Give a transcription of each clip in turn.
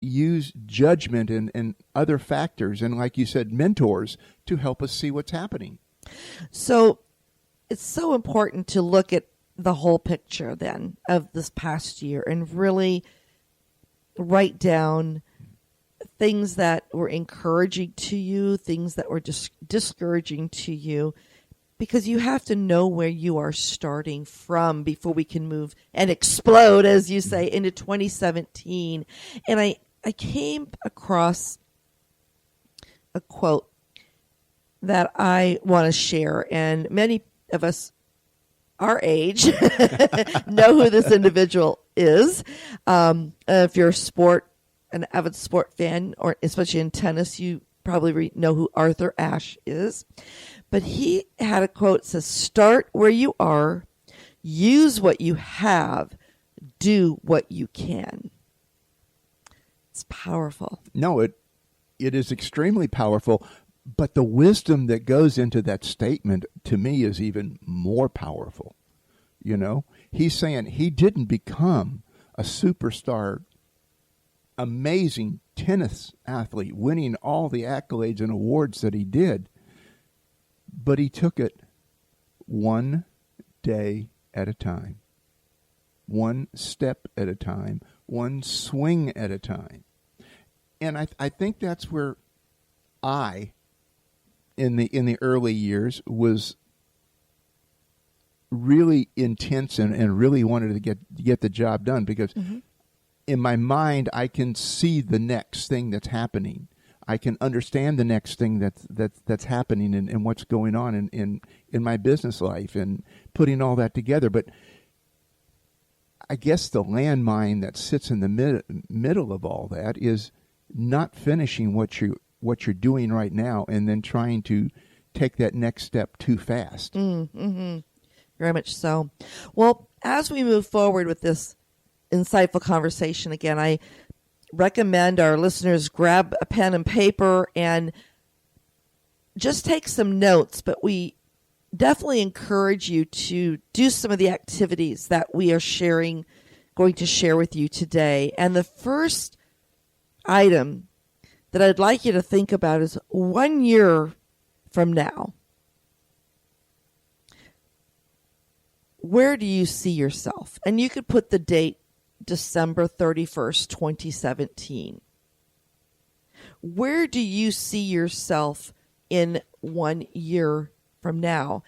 use judgment and other factors, and like you said, mentors to help us see what's happening. So it's so important to look at the whole picture then of this past year and really write down things that were encouraging to you, things that were discouraging to you, because you have to know where you are starting from before we can move and explode, as you say, into 2017. And I came across a quote that I want to share, and many of us our age know who this individual is. If you're an avid sport fan, or especially in tennis, you probably know who Arthur Ashe is. But he had a quote that says, "Start where you are, use what you have, do what you can." It's powerful. No, it is extremely powerful. But the wisdom that goes into that statement, to me, is even more powerful. You know, he's saying he didn't become a superstar, amazing tennis athlete, winning all the accolades and awards that he did. But he took it one day at a time, one step at a time, one swing at a time. And I think that's where I, in the early years, was really intense and really wanted to get the job done, because in my mind I can see the next thing that's happening. I can understand the next thing that's happening and what's going on in my business life and putting all that together. But I guess the landmine that sits in the middle of all that is not finishing what you're doing right now and then trying to take that next step too fast. Very much so. Well, as we move forward with this insightful conversation, again, I recommend our listeners grab a pen and paper and just take some notes, but we definitely encourage you to do some of the activities that we are going to share with you today. And the first item that I'd like you to think about is 1 year from now. Where do you see yourself? And you could put the date December 31st, 2017. Where do you see yourself in 1 year from now?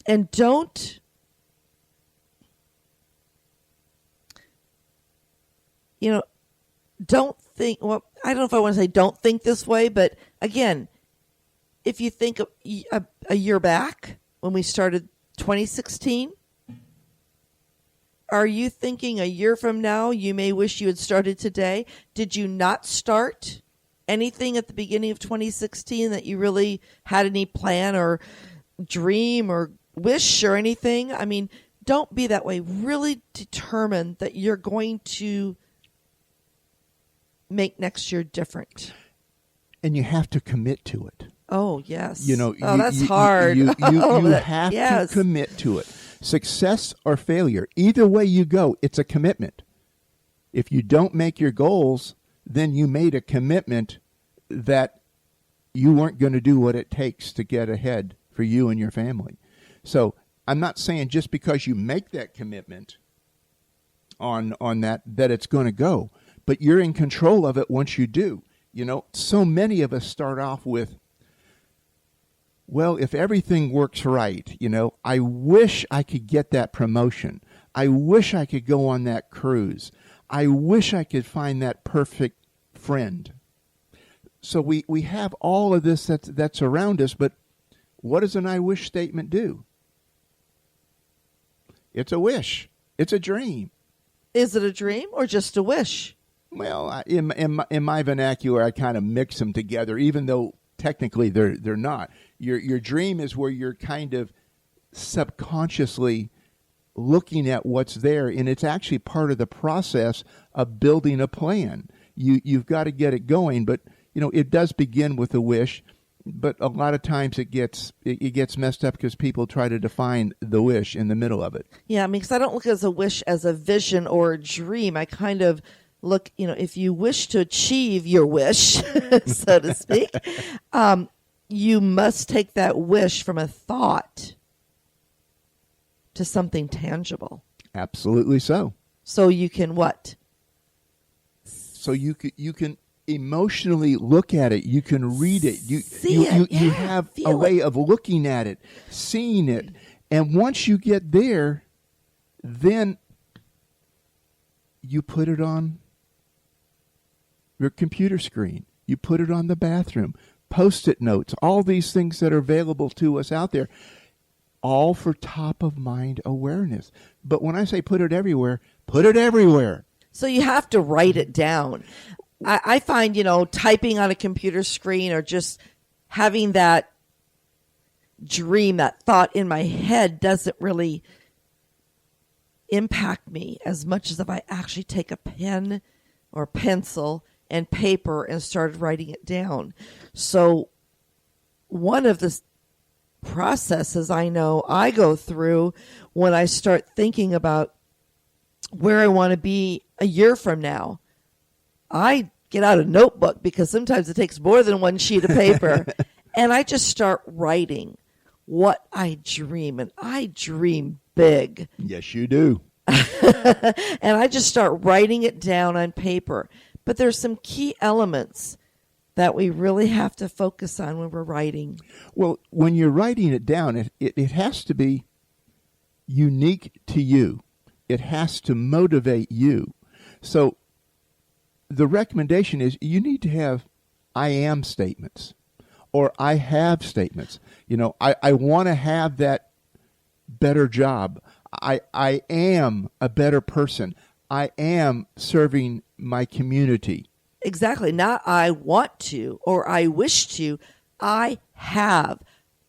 And don't think, well, I don't know if I want to say don't think this way, but again, if you think a year back when we started 2016, are you thinking a year from now you may wish you had started today? Did you not start anything at the beginning of 2016 that you really had any plan or dream or wish or anything? I mean, don't be that way. Really determine that you're going to make next year different. And you have to commit to it. Oh, yes. That's hard. You have to commit to it. Success or failure, either way you go, it's a commitment. If you don't make your goals, then you made a commitment that you weren't going to do what it takes to get ahead for you and your family. So I'm not saying just because you make that commitment on that it's going to go, but you're in control of it once you do. So many of us start off with, well, if everything works right, I wish I could get that promotion. I wish I could go on that cruise. I wish I could find that perfect friend. So we have all of this that's around us, but what does an I wish statement do? It's a wish. It's a dream. Is it a dream or just a wish? Well, in my vernacular, I kind of mix them together, even though technically they're not. Your dream is where you're kind of subconsciously looking at what's there, and it's actually part of the process of building a plan. You've got to get it going, but it does begin with a wish. But a lot of times it gets messed up because people try to define the wish in the middle of it. Yeah, because I don't look at a wish as a vision or a dream. I kind of look, if you wish to achieve your wish, so to speak, you must take that wish from a thought to something tangible. Absolutely so. So you can what? So you can emotionally look at it. You can read it. You have a way of looking at it, seeing it. And once you get there, then you put it on your computer screen. You put it on the bathroom. Post-it notes. All these things that are available to us out there. All for top-of-mind awareness. But when I say put it everywhere, put it everywhere. So you have to write it down. I find, typing on a computer screen or just having that dream, that thought in my head doesn't really impact me as much as if I actually take a pen or pencil and paper and started writing it down. So one of the processes I know I go through when I start thinking about where I want to be a year from now, I get out a notebook because sometimes it takes more than one sheet of paper and I just start writing what I dream, and I dream big. Yes, you do. And I just start writing it down on paper. But there's some key elements that we really have to focus on when we're writing. Well, when you're writing it down, it has to be unique to you. It has to motivate you. So the recommendation is you need to have I am statements or I have statements. I want to have that better job. I am a better person. I am serving my community. Exactly. Not I want to or I wish to. I have.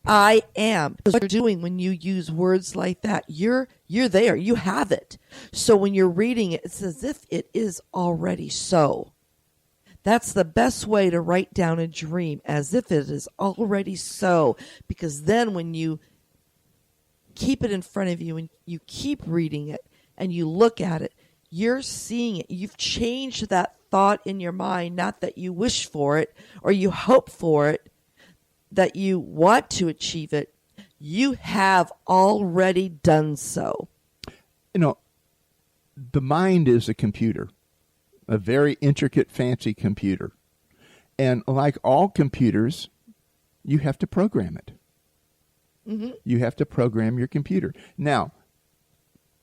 I am. What you're doing when you use words like that, you're there. You have it. So when you're reading it, it's as if it is already so. That's the best way to write down a dream, as if it is already so. Because then when you keep it in front of you and you keep reading it and you look at it, you're seeing it. You've changed that thought in your mind, not that you wish for it or you hope for it, that you want to achieve it. You have already done so. The mind is a computer, a very intricate, fancy computer. And like all computers, you have to program it. Mm-hmm. You have to program your computer. Now,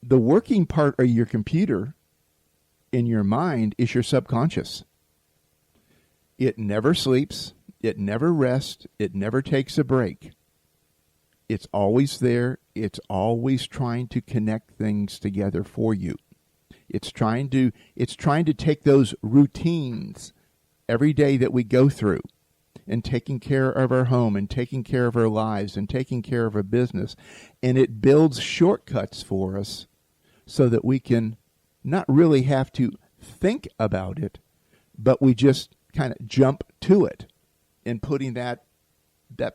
the working part of your computer in your mind is your subconscious. It never sleeps. It never rests. It never takes a break. It's always there. It's always trying to connect things together for you. It's trying to take those routines every day that we go through and taking care of our home and taking care of our lives and taking care of our business. And it builds shortcuts for us so that we can not really have to think about it, but we just kind of jump to it and putting that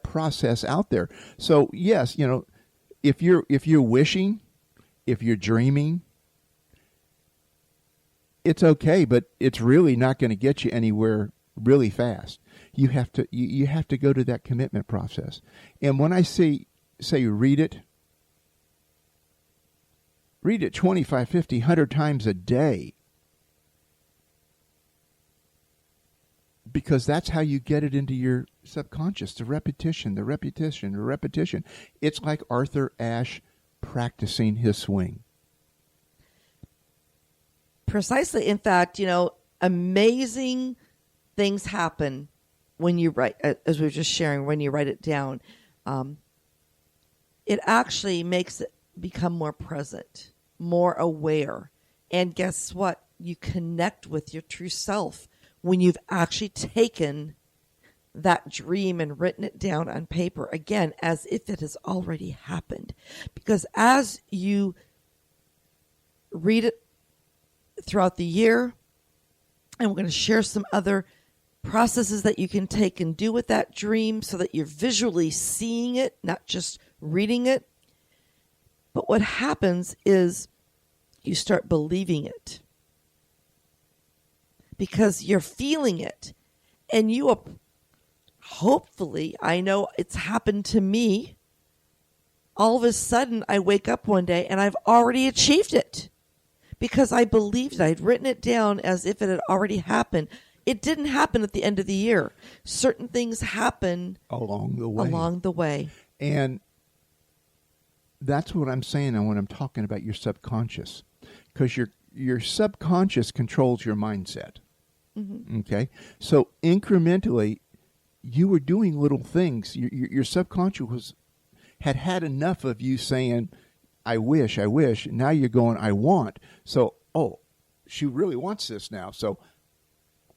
process out there. So yes, if you're wishing, if you're dreaming, it's okay, but it's really not going to get you anywhere really fast. You have to go to that commitment process. And when I say read it 25, 50, 100 times a day, because that's how you get it into your subconscious, the repetition. It's like Arthur Ashe practicing his swing. Precisely. In fact, amazing things happen when you write, as we were just sharing, when you write it down. It actually makes it become more present, more aware. And guess what? You connect with your true self when you've actually taken that dream and written it down on paper, again, as if it has already happened. Because as you read it throughout the year, and we're going to share some other processes that you can take and do with that dream so that you're visually seeing it, not just reading it. But what happens is you start believing it. because you're feeling it. And you, hopefully, I know it's happened to me. All of a sudden, I wake up one day and I've already achieved it because I believed I'd written it down as if it had already happened. It didn't happen at the end of the year. Certain things happen along the way. And that's what I'm saying when I'm talking about your subconscious, because your subconscious controls your mindset. Mm-hmm. Okay? So incrementally, you were doing little things. Your subconscious had enough of you saying, I wish. Now you're going, I want. So, she really wants this now. So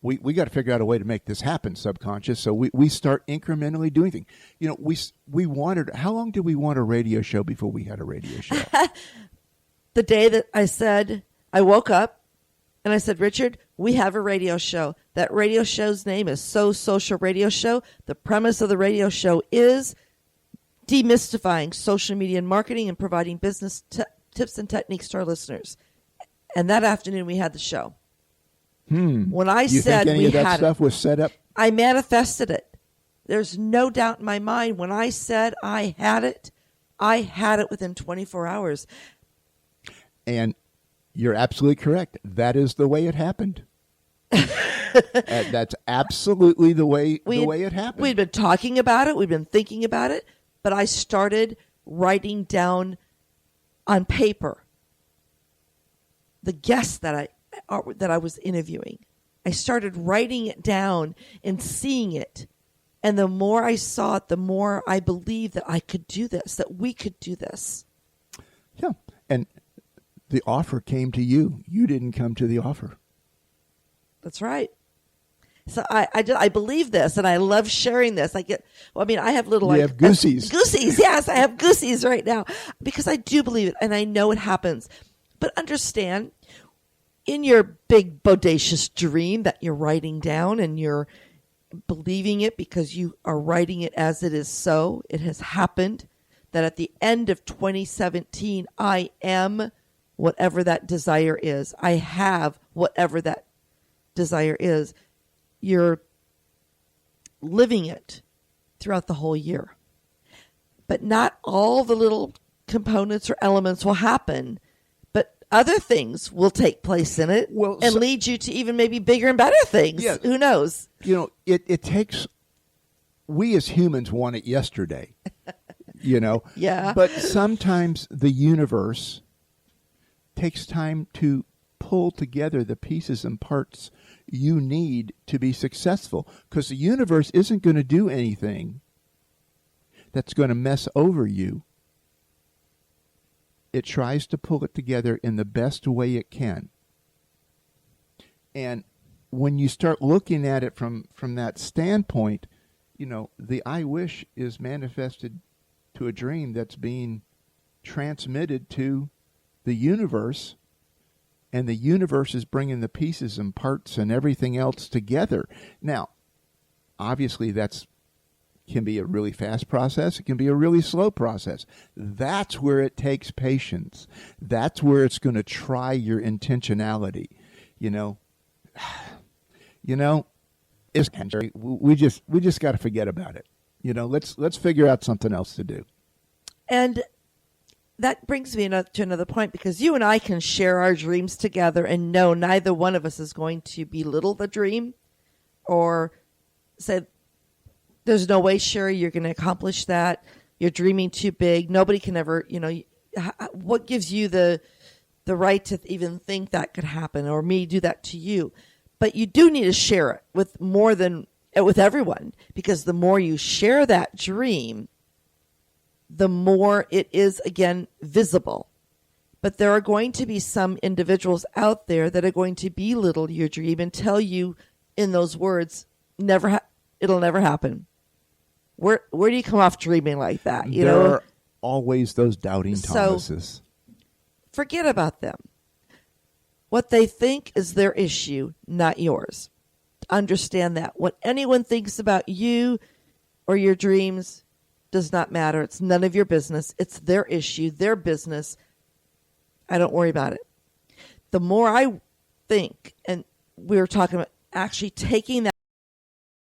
we got to figure out a way to make this happen, subconscious. So we start incrementally doing things. We wanted, how long did we want a radio show before we had a radio show? The day that I woke up and I said, Richard, we have a radio show. That radio show's name is So Social Radio Show. The premise of the radio show is demystifying social media and marketing and providing business tips and techniques to our listeners. And that afternoon we had the show. When I said think any we of that had stuff was set up? I manifested it. There's no doubt in my mind. When I said I had it within 24 hours. And you're absolutely correct. That is the way it happened. That's absolutely the way it happened. We'd been talking about it. We'd been thinking about it. But I started writing down on paper the guests that I was interviewing. I started writing it down and seeing it. And the more I saw it, the more I believed that I could do this, that we could do this. Yeah. And the offer came to you. You didn't come to the offer. That's right. So I believe this, and I love sharing this. I have little... You have goosies. Goosies, yes. I have goosies right now because I do believe it, and I know it happens. But understand, in your big, bodacious dream that you're writing down and you're believing it because you are writing it as it is so, it has happened, that at the end of 2017, I am whatever that desire is. I have whatever that desire is. You're living it throughout the whole year. But not all the little components or elements will happen, but other things will take place in it and lead you to even maybe bigger and better things. Yeah, who knows? It takes, we as humans want it yesterday, Yeah. But sometimes the universe takes time to pull together the pieces and parts you need to be successful, because the universe isn't going to do anything that's going to mess over you. It tries to pull it together in the best way it can. And when you start looking at it from that standpoint, the I wish is manifested to a dream that's being transmitted to the universe. And the universe is bringing the pieces and parts and everything else together. Now, obviously, can be a really fast process. It can be a really slow process. That's where it takes patience. That's where it's going to try your intentionality. We just got to forget about it. Let's figure out something else to do. And that brings me to another point, because you and I can share our dreams together and know neither one of us is going to belittle the dream or say, there's no way, Cheri, you're going to accomplish that. You're dreaming too big. Nobody can ever, what gives you the right to even think that could happen, or me do that to you? But you do need to share it with everyone, because the more you share that dream, the more it is, again, visible. But there are going to be some individuals out there that are going to belittle your dream and tell you in those words, it'll never happen. Where do you come off dreaming like that? There are always those doubting Thomases. So forget about them. What they think is their issue, not yours. Understand that. What anyone thinks about you or your dreams does not matter. It's none of your business. It's their issue, their business. I don't worry about it. The more I think and we were talking about actually taking